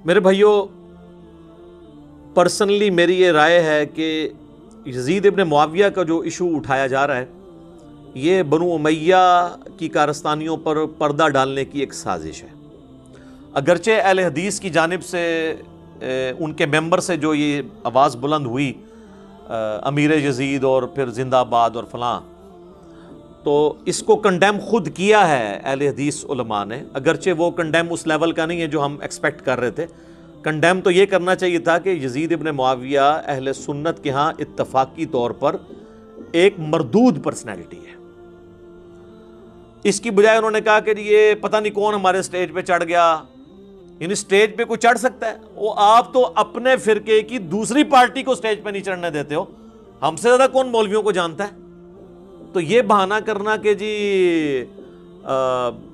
میرے بھائیوں، پرسنلی میری یہ رائے ہے کہ یزید ابن معاویہ کا جو ایشو اٹھایا جا رہا ہے یہ بنو امیہ کی کارستانیوں پر پردہ ڈالنے کی ایک سازش ہے۔ اگرچہ اہل حدیث کی جانب سے ان کے ممبر سے جو یہ آواز بلند ہوئی امیر یزید اور پھر زندہ آباد اور فلاں، تو اس کو کنڈیم خود کیا ہے اہل حدیث علماء نے، اگرچہ وہ کنڈیم اس لیول کا نہیں ہے جو ہم ایکسپیکٹ کر رہے تھے۔ کنڈیم تو یہ کرنا چاہیے تھا کہ یزید ابن معاویہ اہل سنت کے ہاں اتفاقی طور پر ایک مردود پرسنالٹی ہے۔ اس کی بجائے انہوں نے کہا کہ یہ پتہ نہیں کون ہمارے سٹیج پہ چڑھ گیا۔ یعنی سٹیج پہ کوئی چڑھ سکتا ہے؟ وہ آپ تو اپنے فرقے کی دوسری پارٹی کو سٹیج پہ نہیں چڑھنے دیتے ہو، ہم سے زیادہ کون مولویوں کو جانتا ہے؟ تو یہ بہانہ کرنا کہ جی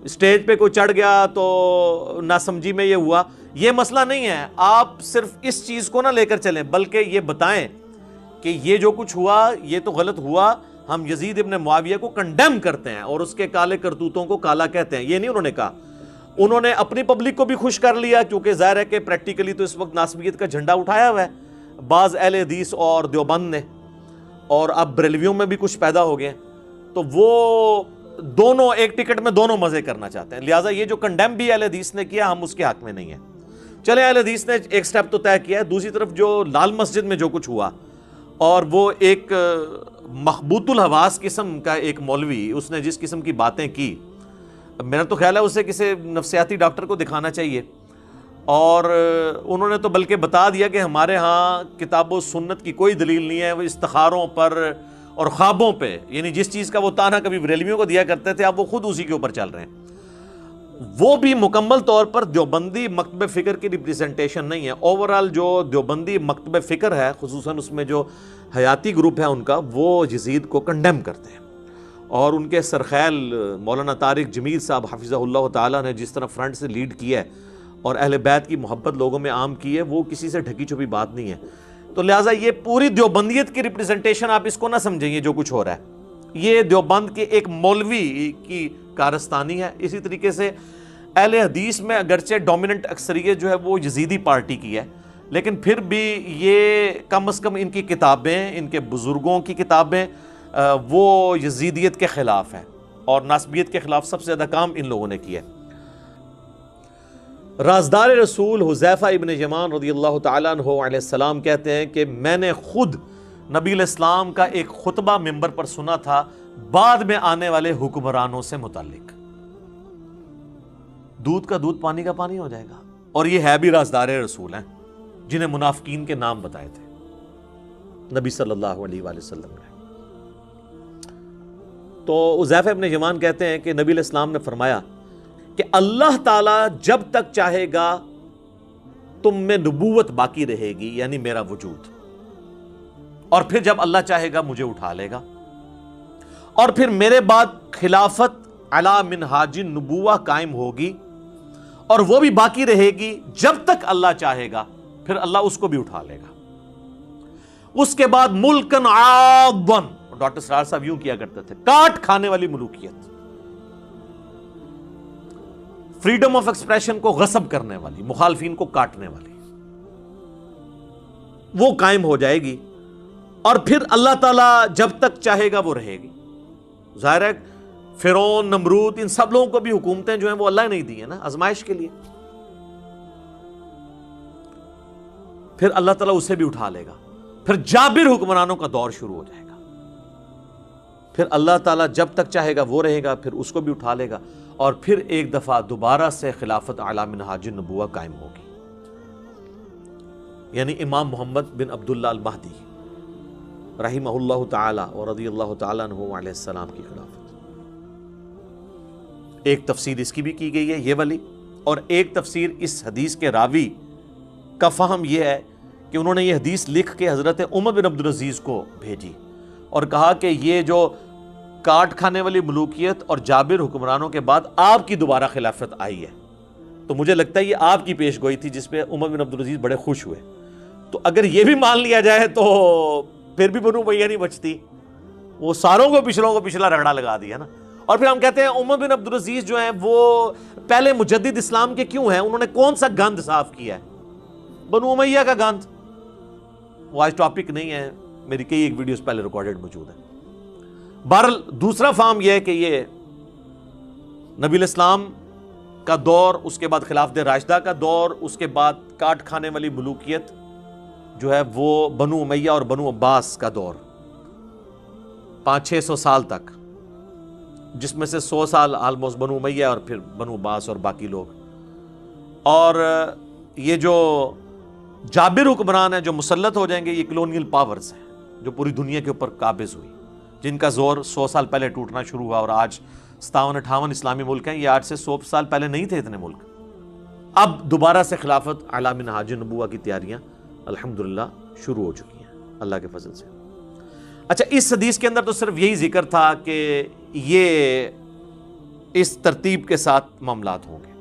سٹیج پہ کوئی چڑھ گیا تو ناسمجھی میں یہ ہوا، یہ مسئلہ نہیں ہے۔ آپ صرف اس چیز کو نہ لے کر چلیں، بلکہ یہ بتائیں کہ یہ جو کچھ ہوا یہ تو غلط ہوا، ہم یزید ابن معاویہ کو کنڈیم کرتے ہیں اور اس کے کالے کرتوتوں کو کالا کہتے ہیں۔ یہ نہیں انہوں نے کہا، انہوں نے اپنی پبلک کو بھی خوش کر لیا، کیونکہ ظاہر ہے کہ پریکٹیکلی تو اس وقت ناسبیت کا جھنڈا اٹھایا ہوا ہے بعض اہل حدیث اور دیوبند نے، اور اب بریلویوں میں بھی کچھ پیدا ہو گئے ہیں، تو وہ دونوں ایک ٹکٹ میں دونوں مزے کرنا چاہتے ہیں۔ لہٰذا یہ جو کنڈیم بھی اہل حدیث نے کیا، ہم اس کے حق میں نہیں ہیں۔ چلے اہل حدیث نے ایک سٹیپ تو طے کیا ہے، دوسری طرف جو لال مسجد میں جو کچھ ہوا، اور وہ ایک مخبوط الحواس قسم کا ایک مولوی، اس نے جس قسم کی باتیں کی، میرا تو خیال ہے اسے کسی نفسیاتی ڈاکٹر کو دکھانا چاہیے۔ اور انہوں نے تو بلکہ بتا دیا کہ ہمارے ہاں کتاب و سنت کی کوئی دلیل نہیں ہے، وہ استخاروں پر اور خوابوں پہ، یعنی جس چیز کا وہ تانا کبھی بریلویوں کو دیا کرتے تھے اب وہ خود اسی کے اوپر چل رہے ہیں۔ وہ بھی مکمل طور پر دیوبندی مکتب فکر کی ریپریزنٹیشن نہیں ہے۔ اوورال جو دیوبندی مکتب فکر ہے، خصوصاً اس میں جو حیاتی گروپ ہے ان کا، وہ یزید کو کنڈیم کرتے ہیں، اور ان کے سرخیل مولانا طارق جمیل صاحب حفظہ اللہ تعالیٰ نے جس طرح فرنٹ سے لیڈ کیا ہے اور اہل بیت کی محبت لوگوں میں عام کی ہے، وہ کسی سے ڈھکی چھپی بات نہیں ہے۔ تو لہٰذا یہ پوری دیوبندیت کی ریپریزنٹیشن آپ اس کو نہ سمجھیں یہ جو کچھ ہو رہا ہے، یہ دیوبند کے ایک مولوی کی کارستانی ہے۔ اسی طریقے سے اہل حدیث میں اگرچہ ڈومیننٹ اکثریت جو ہے وہ یزیدی پارٹی کی ہے، لیکن پھر بھی یہ کم از کم ان کی کتابیں، ان کے بزرگوں کی کتابیں وہ یزیدیت کے خلاف ہیں، اور ناسبیت کے خلاف سب سے زیادہ کام ان لوگوں نے کیا ہے۔ رازدار رسول حذیفہ ابن یمان رضی اللہ تعالیٰ عنہ علیہ السلام کہتے ہیں کہ میں نے خود نبی علیہ السلام کا ایک خطبہ ممبر پر سنا تھا بعد میں آنے والے حکمرانوں سے متعلق، دودھ کا دودھ پانی کا پانی ہو جائے گا، اور یہ ہے بھی رازدار رسول ہیں جنہیں منافقین کے نام بتائے تھے نبی صلی اللہ علیہ وآلہ وسلم نے۔ تو حذیفہ ابن یمان کہتے ہیں کہ نبی علیہ السلام نے فرمایا کہ اللہ تعالیٰ جب تک چاہے گا تم میں نبوت باقی رہے گی، یعنی میرا وجود، اور پھر جب اللہ چاہے گا مجھے اٹھا لے گا، اور پھر میرے بعد خلافت علی منہاج النبوہ قائم ہوگی، اور وہ بھی باقی رہے گی جب تک اللہ چاہے گا، پھر اللہ اس کو بھی اٹھا لے گا۔ اس کے بعد ملکن عاضن، ڈاکٹر سرار صاحب یوں کیا کرتے تھے، کاٹ کھانے والی ملوکیت، فریڈم آف ایکسپریشن کو غصب کرنے والی، مخالفین کو کاٹنے والی، وہ قائم ہو جائے گی، اور پھر اللہ تعالیٰ جب تک چاہے گا وہ رہے گی۔ ظاہر ہے فرعون، نمرود، ان سب لوگوں کو بھی حکومتیں جو ہیں وہ اللہ نے نہیں دی ہیں نا، آزمائش کے لیے، پھر اللہ تعالیٰ اسے بھی اٹھا لے گا، پھر جابر حکمرانوں کا دور شروع ہو جائے گا، پھر اللہ تعالیٰ جب تک چاہے گا وہ رہے گا، پھر اس کو بھی اٹھا لے گا، اور پھر ایک دفعہ دوبارہ سے خلافت علی منہاج النبوہ قائم ہوگی، یعنی امام محمد بن عبداللہ المہدی رحمہ اللہ تعالی اور رضی اللہ تعالیٰ عنہ علیہ السلام کی خلافت۔ ایک تفسیر اس کی بھی کی گئی ہے یہ والی، اور ایک تفسیر اس حدیث کے راوی کا فہم یہ ہے کہ انہوں نے یہ حدیث لکھ کے حضرت عمر بن عبدالعزیز کو بھیجی اور کہا کہ یہ جو کاٹ کھانے والی ملوکیت اور جابر حکمرانوں کے بعد آپ کی دوبارہ خلافت آئی ہے، تو مجھے لگتا ہے یہ آپ کی پیش گوئی تھی جس پہ عمر بن عبدالعزیز بڑے خوش ہوئے۔ تو اگر یہ بھی مان لیا جائے تو پھر بھی بنو امیہ نہیں بچتی، وہ ساروں کو پچھلا رگڑا لگا دیا نا۔ اور پھر ہم کہتے ہیں عمر بن عبدالعزیز جو ہیں وہ پہلے مجدد اسلام کے کیوں ہیں؟ انہوں نے کون سا گند صاف کیا ہے؟ بنو امیہ کا گاند. وہ آج ٹاپک نہیں ہے, میری کئی ایک ویڈیوز پہلے ریکارڈڈ موجود ہے. بہرحال دوسرا فارم یہ ہے کہ یہ نبی الاسلام کا دور, اس کے بعد خلافت راشدہ کا دور, اس کے بعد کاٹ کھانے والی ملوکیت جو ہے وہ بنو امیہ اور بنو عباس کا دور 500-600 سال تک, جس میں سے 100 سال آلموسٹ بنو امیہ اور پھر بنو عباس اور باقی لوگ. اور یہ جو جابر حکمران ہیں جو مسلط ہو جائیں گے, یہ کلونیل پاورز ہیں جو پوری دنیا کے اوپر قابض ہوئی, جن کا زور 100 سال پہلے ٹوٹنا شروع ہوا. اور آج 57-58 اسلامی ملک ہیں, یہ آج سے 100 سال پہلے نہیں تھے اتنے ملک. اب دوبارہ سے خلافت اعلی منہاج نبوہ کی تیاریاں الحمدللہ شروع ہو چکی ہیں اللہ کے فضل سے. اچھا, اس حدیث کے اندر تو صرف یہی ذکر تھا کہ یہ اس ترتیب کے ساتھ معاملات ہوں گے.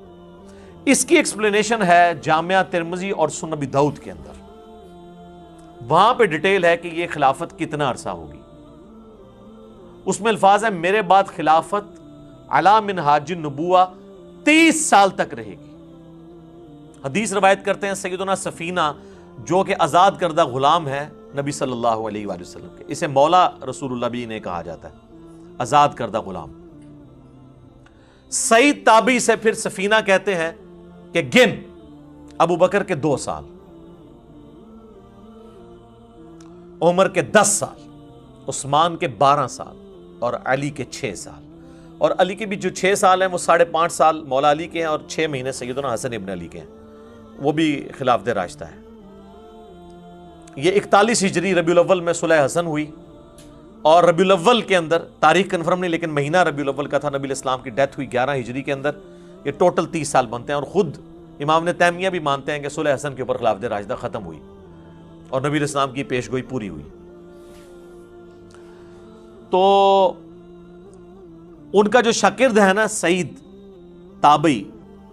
اس کی ایکسپلینیشن ہے جامعہ ترمذی اور سنن ابی داؤد کے اندر. وہاں پہ ڈیٹیل ہے کہ یہ خلافت کتنا عرصہ ہوگی. اس میں الفاظ ہیں میرے بعد خلافت علی منہاج النبوہ 30 سال تک رہے گی. حدیث روایت کرتے ہیں سیدنا سفینہ جو کہ آزاد کردہ غلام ہے نبی صلی اللہ علیہ وآلہ وسلم کے, اسے مولا رسول اللہ بھی نے کہا جاتا ہے, آزاد کردہ غلام. سعید تابعی سے پھر سفینہ کہتے ہیں کہ گن ابو بکر کے 2 سال, عمر کے 10 سال, عثمان کے 12 سال اور علی کے 6 سال. اور علی کے بھی جو 6 سال ہیں وہ 5.5 سال مولا علی کے ہیں اور 6 مہینے سیدنا حسن ابن علی کے ہیں, وہ بھی خلافت راشدہ ہے. یہ 41 ہجری ربیع الاول میں صلح حسن ہوئی, اور ربیع الاول کے اندر, تاریخ کنفرم نہیں لیکن مہینہ ربیع الاول کا تھا, نبی الاسلام کی ڈیتھ ہوئی 11 ہجری کے اندر. یہ ٹوٹل 30 سال بنتے ہیں, اور خود امام ابن تیمیہ بھی مانتے ہیں کہ صلح حسن کے اوپر خلافت راشدہ ختم ہوئی اور نبی الاسلام کی پیش گوئی پوری ہوئی. تو ان کا جو شاگرد ہے نا سعید تابعی,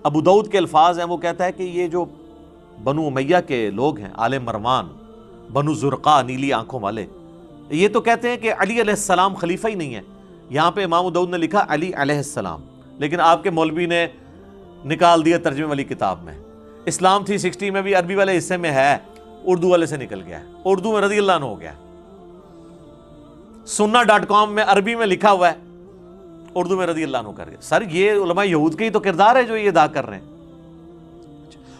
ابو داؤد کے الفاظ ہیں, وہ کہتا ہے کہ یہ جو بنو امیہ کے لوگ ہیں, آل مروان, بنو زرقا, نیلی آنکھوں والے, یہ تو کہتے ہیں کہ علی علیہ السلام خلیفہ ہی نہیں ہے. یہاں پہ امام ابو داؤد نے لکھا علی علیہ السلام, لیکن آپ کے مولوی نے نکال دیا ترجمے والی کتاب میں. اسلام 360 میں بھی عربی والے حصے میں ہے, اردو والے سے نکل گیا ہے, اردو میں رضی اللہ عنہ ہو گیا. sunna.com میں عربی میں لکھا ہوا ہے, اردو میں رضی اللہ عنہ کر گیا. سر یہ علماء یہود کے ہی تو کردار ہے جو یہ ادا کر رہے ہیں.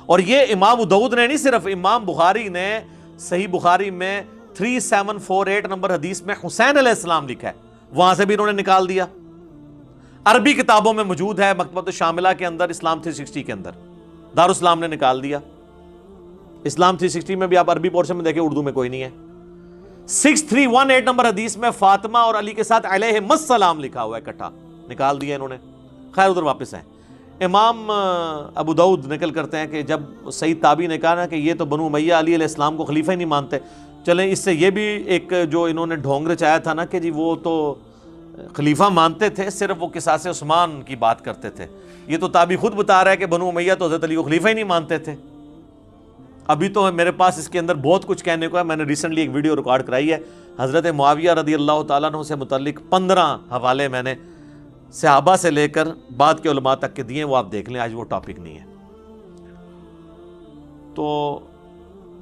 اور یہ امام ابو داؤد نے نہیں, صرف امام بخاری نے صحیح بخاری میں 3748 نمبر حدیث میں حسین علیہ السلام لکھا ہے, وہاں سے بھی انہوں نے نکال دیا. عربی کتابوں میں موجود ہے, مکتبۃ الشاملہ کے اندر, اسلام 360 کے اندر دارالاسلام نے نکال دیا. اسلام 360 میں بھی آپ عربی پورشن میں دیکھیں, اردو میں کوئی نہیں ہے. 6318 نمبر حدیث میں فاطمہ اور علی کے ساتھ علیہم السلام لکھا ہوا ہے, اکٹھا نکال دیا انہوں نے. خیر ادھر واپس ہیں. امام ابو داؤد نقل کرتے ہیں کہ جب سعید تابعی نے کہا نا کہ یہ تو بنو امیہ علی علیہ السلام کو خلیفہ ہی نہیں مانتے, چلیں اس سے یہ بھی ایک جو انہوں نے ڈھونگ رچایا تھا نا کہ جی وہ تو خلیفہ مانتے تھے, صرف وہ قصاص عثمان کی بات کرتے تھے. یہ تو تابعی خود بتا رہا ہے کہ بنو امیہ تو حضرت علی کو خلیفہ ہی نہیں مانتے تھے. ابھی تو میرے پاس اس کے اندر بہت کچھ کہنے کو ہے. میں نے ریسنٹلی ایک ویڈیو ریکارڈ کرائی ہے, حضرت معاویہ رضی اللہ تعالیٰ عنہ سے متعلق 15 حوالے میں نے صحابہ سے لے کر بعد کے علماء تک کے دیے, وہ آپ دیکھ لیں, آج وہ ٹاپک نہیں ہے. تو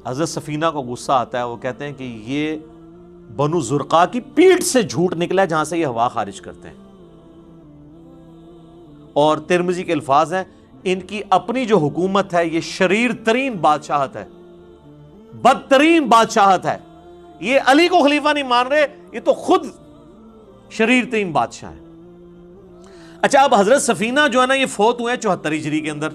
حضرت سفینہ کو غصہ آتا ہے, وہ کہتے ہیں کہ یہ بنو زرقا کی پیٹھ سے جھوٹ نکلا ہے جہاں سے یہ ہوا خارج کرتے ہیں. اور ترمذی کے الفاظ ہیں ان کی اپنی جو حکومت ہے یہ شریر ترین بادشاہت ہے, بدترین بادشاہت ہے. یہ علی کو خلیفہ نہیں مان رہے, یہ تو خود شریر ترین بادشاہ ہیں. اچھا, اب حضرت سفینہ جو ہے نا یہ فوت ہوئے ہیں 74 ہجری کے اندر,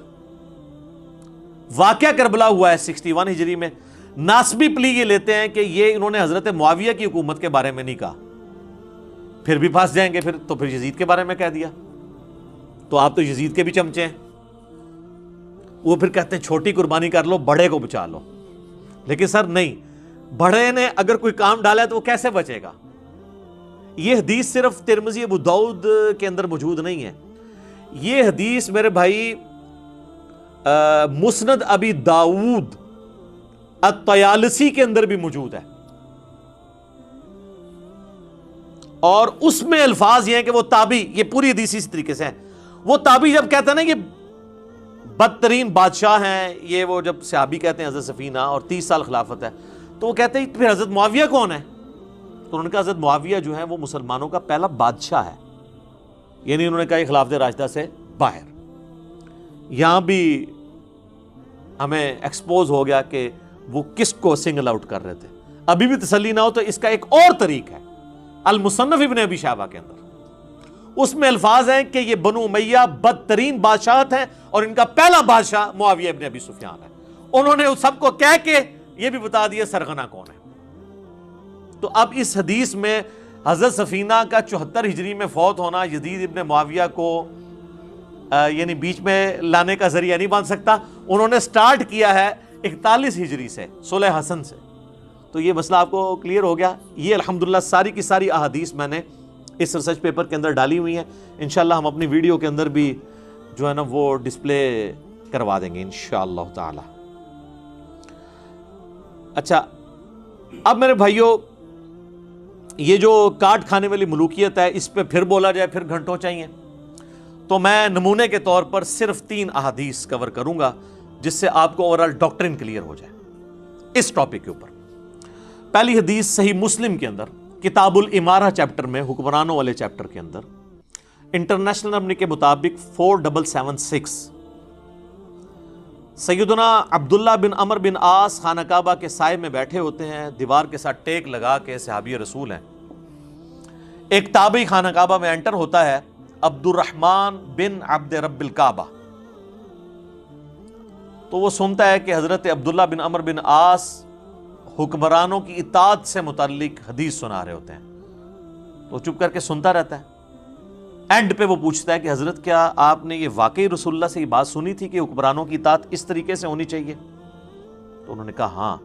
واقعہ کربلا ہوا ہے 61 ہجری میں. ناسبی پلی یہ لیتے ہیں کہ یہ انہوں نے حضرت معاویہ کی حکومت کے بارے میں نہیں کہا, پھر بھی پھنس جائیں گے پھر یزید کے بارے میں کہہ دیا, تو آپ تو یزید کے بھی چمچے ہیں. وہ پھر کہتے ہیں چھوٹی قربانی کر لو, بڑے کو بچا لو. لیکن سر نہیں, بڑے نے اگر کوئی کام ڈالا ہے تو وہ کیسے بچے گا؟ یہ حدیث صرف ترمذی ابو داؤد کے اندر موجود نہیں ہے, یہ حدیث میرے بھائی مسند ابی داؤد الطیالسی کے اندر بھی موجود ہے. اور اس میں الفاظ یہ ہیں کہ وہ تابعی, یہ پوری حدیث اس طریقے سے ہے, وہ تابعی جب کہتا ہے نا کہ بدترین بادشاہ ہیں یہ، وہ جب صحابی کہتے ہیں حضرت سفینہ اور 30 سال خلافت ہے، تو وہ کہتے ہیں پھر حضرت معاویہ کون ہے؟ تو انہوں نے کہا حضرت معاویہ جو ہے وہ مسلمانوں کا پہلا بادشاہ ہے، یعنی انہوں نے کہا یہ خلافت راشدہ سے باہر۔ یہاں بھی ہمیں ایکسپوز ہو گیا کہ وہ کس کو سنگل آؤٹ کر رہے تھے۔ ابھی بھی تسلی نہ ہو تو اس کا ایک اور طریق ہے المصنف ابن ابی شیبہ کے اندر، اس میں الفاظ ہیں کہ یہ بنو امیہ بدترین بادشاہت ہیں اور ان کا پہلا بادشاہ معاویہ ابن ابی سفیان ہے۔ انہوں نے اس سب کو کہہ کے یہ بھی بتا دیا سرغنہ کون ہے۔ تو اب اس حدیث میں حضرت سفینہ کا 74 ہجری میں فوت ہونا یزید ابن معاویہ کو یعنی بیچ میں لانے کا ذریعہ نہیں بن سکتا۔ انہوں نے سٹارٹ کیا ہے 41 ہجری سے، صلح حسن سے۔ تو یہ مسئلہ آپ کو کلیئر ہو گیا۔ یہ الحمدللہ ساری کی ساری احادیث میں نے اس ریسرچ پیپر کے اندر ڈالی ہوئی ہیں، انشاءاللہ ہم اپنی ویڈیو کے اندر بھی جو ہے نا وہ ڈسپلے کروا دیں گے انشاءاللہ تعالی۔ اچھا، اب میرے بھائیوں یہ جو کاٹ کھانے والی ملوکیت ہے اس پہ پھر بولا جائے پھر گھنٹوں چاہیے، تو میں نمونے کے طور پر صرف 3 احادیث کور کروں گا جس سے آپ کو اوورال ڈاکٹرن کلیئر ہو جائے اس ٹاپک کے اوپر۔ پہلی حدیث صحیح مسلم کے اندر کتاب الامارہ چیپٹر میں، حکمرانوں والے چیپٹر کے اندر، انٹرنیشنل نمبر کے مطابق 4776، سیدنا عبداللہ بن عمر بن عاص خانہ کعبہ کے سائے میں بیٹھے ہوتے ہیں، دیوار کے ساتھ ٹیک لگا کے، صحابی رسول ہیں۔ ایک تابعی خانہ کعبہ میں انٹر ہوتا ہے، عبد الرحمن بن عبد رب الکعبہ، تو وہ سنتا ہے کہ حضرت عبداللہ بن عمر بن عاص حکمرانوں کی اطاعت سے متعلق حدیث سنا رہے ہوتے ہیں، تو چپ کر کے سنتا رہتا ہے۔ اینڈ پہ وہ پوچھتا ہے کہ حضرت کیا آپ نے یہ واقعی رسول اللہ سے یہ بات سنی تھی کہ حکمرانوں کی اطاعت اس طریقے سے ہونی چاہیے؟ تو انہوں نے کہا ہاں،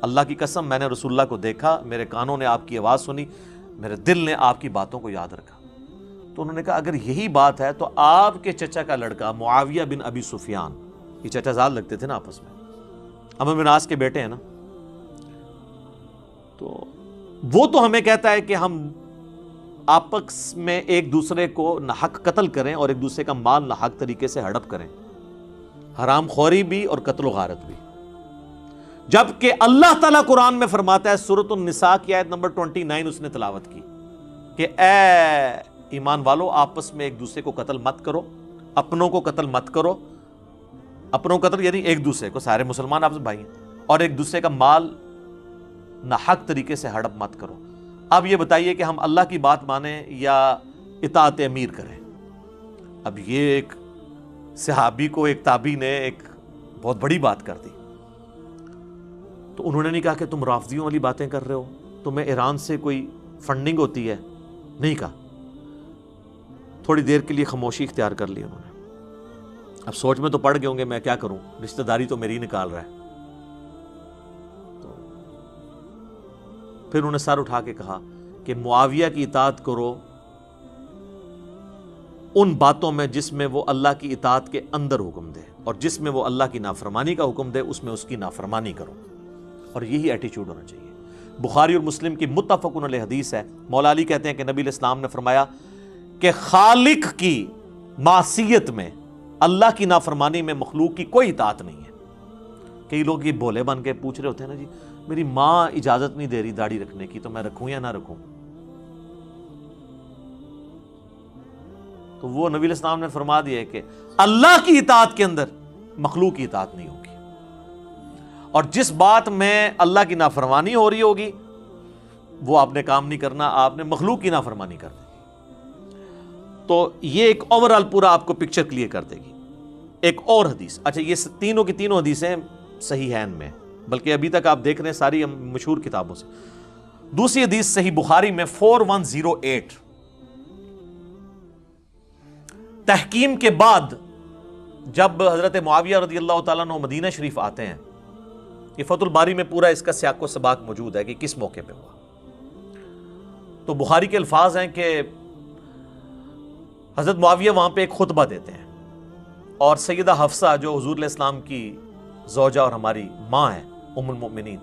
اللہ کی قسم میں نے رسول اللہ کو دیکھا، میرے کانوں نے آپ کی آواز سنی، میرے دل نے آپ کی باتوں کو یاد رکھا۔ تو انہوں نے کہا اگر یہی بات ہے تو آپ کے چچا کا لڑکا معاویہ بن ابی سفیان، یہ چچا زاد لگتے تھے نا آپس میں، عمرو بن عاص کے بیٹے ہیں نا، تو وہ تو ہمیں کہتا ہے کہ ہم آپس میں ایک دوسرے کو ناحق قتل کریں اور ایک دوسرے کا مال ناحق طریقے سے ہڑپ کریں، حرام خوری بھی اور قتل و غارت بھی، جبکہ اللہ تعالیٰ قرآن میں فرماتا ہے، سورۃ النساء کی آیت نمبر 29 اس نے تلاوت کی کہ اے ایمان والو آپس میں ایک دوسرے کو قتل مت کرو، اپنوں کو قتل مت کرو، اپنوں قتل یعنی ایک دوسرے کو، سارے مسلمان آپس بھائی ہیں، اور ایک دوسرے کا مال ناحق طریقے سے ہڑپ مت کرو۔ اب یہ بتائیے کہ ہم اللہ کی بات مانیں یا اطاعت امیر کریں؟ اب یہ ایک صحابی کو ایک تابعی نے ایک بہت بڑی بات کر دی، تو انہوں نے نہیں کہا کہ تم رافضیوں والی باتیں کر رہے ہو، تمہیں ایران سے کوئی فنڈنگ ہوتی ہے، نہیں کہا، تھوڑی دیر کے لیے خاموشی اختیار کر لی انہوں نے۔ اب سوچ میں تو پڑ گئے ہوں گے میں کیا کروں، رشتہ داری تو میری نکال رہا ہے۔ پھر انہوں نے سر اٹھا کے کہا کہ معاویہ کی اطاعت کرو ان باتوں میں جس میں وہ اللہ کی اطاعت کے اندر حکم دے، اور جس میں وہ اللہ کی نافرمانی کا حکم دے اس میں اس کی نافرمانی کرو، اور یہی ایٹیچیوڈ ہونا چاہیے۔ بخاری اور مسلم کی متفق علیہ حدیث ہے، مولا علی کہتے ہیں کہ نبی علیہ السلام نے فرمایا کہ خالق کی معصیت میں، اللہ کی نافرمانی میں مخلوق کی کوئی اطاعت نہیں ہے۔ کئی لوگ یہ بولے بن کے پوچھ رہے ہوتے ہیں نا جی میری ماں اجازت نہیں دے رہی داڑھی رکھنے کی تو میں رکھوں یا نہ رکھوں؟ تو وہ نبی علیہ السلام نے فرما دیا ہے کہ اللہ کی اطاعت کے اندر مخلوق کی اطاعت نہیں ہوگی، اور جس بات میں اللہ کی نافرمانی ہو رہی ہوگی وہ آپ نے کام نہیں کرنا، آپ نے مخلوق کی نافرمانی کرنی۔ تو یہ ایک اوورال پورا آپ کو پکچر کلیئر کر دے گی۔ ایک اور حدیث، اچھا یہ تینوں کی تینوں حدیثیں صحیحین میں، بلکہ ابھی تک آپ دیکھ رہے ہیں ساری مشہور کتابوں سے۔ دوسری حدیث صحیح بخاری میں 4108، تحکیم کے بعد جب حضرت معاویہ رضی اللہ تعالیٰ عنہ مدینہ شریف آتے ہیں، یہ فتح الباری میں پورا اس کا سیاق و سباق موجود ہے کہ کس موقع پہ ہوا۔ تو بخاری کے الفاظ ہیں کہ حضرت معاویہ وہاں پہ ایک خطبہ دیتے ہیں، اور سیدہ حفصہ جو حضور علیہ السلام کی زوجہ اور ہماری ماں ہیں ام المؤمنین،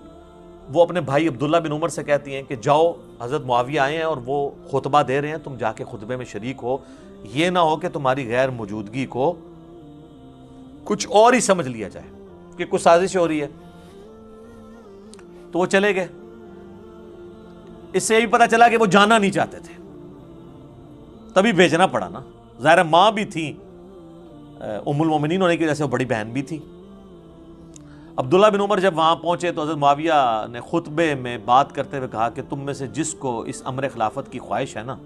وہ اپنے بھائی عبداللہ بن عمر سے کہتی ہیں کہ جاؤ حضرت معاویہ آئے ہیں اور وہ خطبہ دے رہے ہیں، تم جا کے خطبے میں شریک ہو، یہ نہ ہو کہ تمہاری غیر موجودگی کو کچھ اور ہی سمجھ لیا جائے کہ کچھ سازش ہو رہی ہے، تو وہ چلے گئے۔ اس سے یہ بھی پتا چلا کہ وہ جانا نہیں چاہتے تھے، تبھی بھیجنا پڑا نا، ظاہر ماں بھی تھی، ام المومنین ہونے کی وجہ سے وہ بڑی بہن بھی تھی۔ عبداللہ بن عمر جب وہاں پہنچے تو حضرت معاویہ نے خطبے میں بات کرتے ہوئے کہا کہ تم میں سے جس کو اس امر خلافت کی خواہش ہے نا،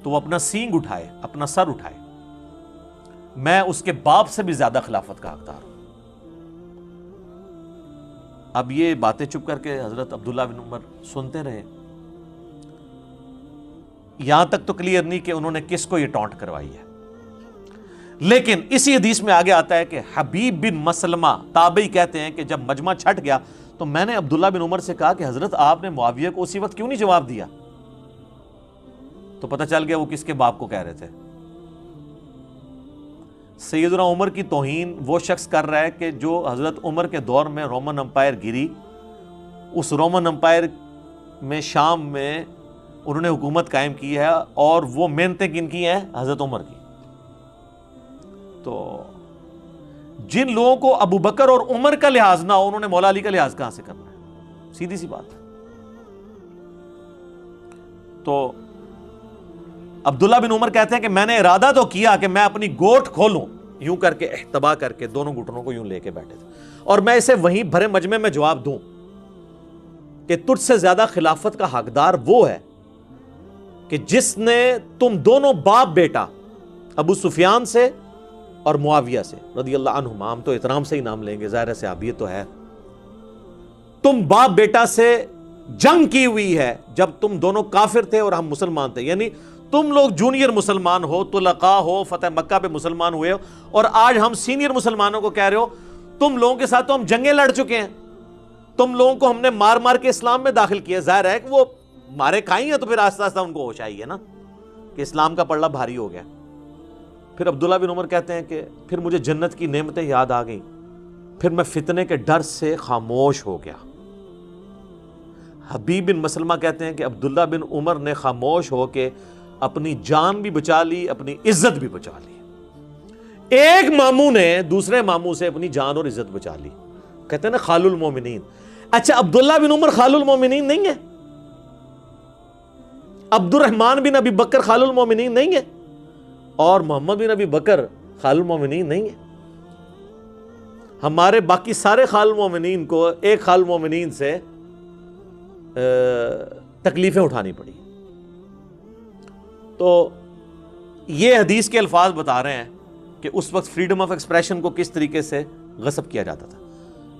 تو وہ اپنا سینگ اٹھائے، اپنا سر اٹھائے، میں اس کے باپ سے بھی زیادہ خلافت کا حقدار ہوں۔ اب یہ باتیں چپ کر کے حضرت عبداللہ بن عمر سنتے رہے، یہاں تک تو کلیئر نہیں کہ انہوں نے کس کو یہ ٹونٹ کروائی ہے، لیکن اسی حدیث میں آگے آتا ہے کہ حبیب بن مسلمہ تابعی کہتے ہیں کہ جب مجمع چھٹ گیا تو میں نے عبداللہ بن عمر سے کہا کہ حضرت آپ نے معاویہ کو اسی وقت کیوں نہیں جواب دیا؟ تو پتہ چل گیا وہ کس کے باپ کو کہہ رہے تھے۔ سیدنا عمر کی توہین وہ شخص کر رہا ہے کہ جو حضرت عمر کے دور میں رومن امپائر گری، اس رومن امپائر میں شام میں انہوں نے حکومت قائم کی ہے، اور وہ محنتیں کن کی ہیں؟ حضرت عمر کی۔ تو جن لوگوں کو ابو بکر اور عمر کا لحاظ نہ ہو، انہوں نے مولا علی کا لحاظ کہاں سے کرنا ہے؟ سیدھی سی بات ہے۔ تو عبداللہ بن عمر کہتے ہیں کہ میں نے ارادہ تو کیا کہ میں اپنی گوٹ کھولوں، یوں کر کے احتبا کر کے دونوں گھٹنوں کو یوں لے کے بیٹھے تھے، اور میں اسے وہیں بھرے مجمع میں جواب دوں کہ تجھ سے زیادہ خلافت کا حقدار وہ ہے کہ جس نے تم دونوں باپ بیٹا ابو سفیان سے اور معاویہ سے رضی اللہ عنہما، ہم تو احترام سے ہی نام لیں گے، ظاہر ہے صحابیت تو ہے، تم باپ بیٹا سے جنگ کی ہوئی ہے جب تم دونوں کافر تھے اور ہم مسلمان تھے، یعنی تم لوگ جونیئر مسلمان ہو، طلقاء ہو، فتح مکہ پہ مسلمان ہوئے ہو، اور آج ہم سینئر مسلمانوں کو کہہ رہے ہو تم لوگوں کے ساتھ تو ہم جنگیں لڑ چکے ہیں، تم لوگوں کو ہم نے مار مار کے اسلام میں داخل کیا۔ ظاہر ہے کہ وہ مارے کھائی ہیں تو پھر آہستہ آہستہ ان کو ہوش آئی ہے نا کہ اسلام کا پلڑا بھاری ہو گیا۔ پھر عبداللہ بن عمر کہتے ہیں کہ پھر مجھے جنت کی نعمتیں یاد آ گئیں، پھر میں فتنے کے ڈر سے خاموش ہو گیا۔ حبیب بن مسلمہ کہتے ہیں کہ عبداللہ بن عمر نے خاموش ہو کے اپنی جان بھی بچا لی، اپنی عزت بھی بچا لی۔ ایک ماموں نے دوسرے ماموں سے اپنی جان اور عزت بچا لی، کہتے ہیں نا خال المومنین۔ اچھا عبداللہ بن عمر خال المومنین نہیں ہے؟ عبد الرحمن بن ابی بکر خال المومنین نہیں ہے؟ اور محمد بن ابی بکر خال المومنین نہیں ہے؟ ہمارے باقی سارے خال المومنین کو ایک خال المومنین سے تکلیفیں اٹھانی پڑی۔ تو یہ حدیث کے الفاظ بتا رہے ہیں کہ اس وقت فریڈم آف ایکسپریشن کو کس طریقے سے غصب کیا جاتا تھا۔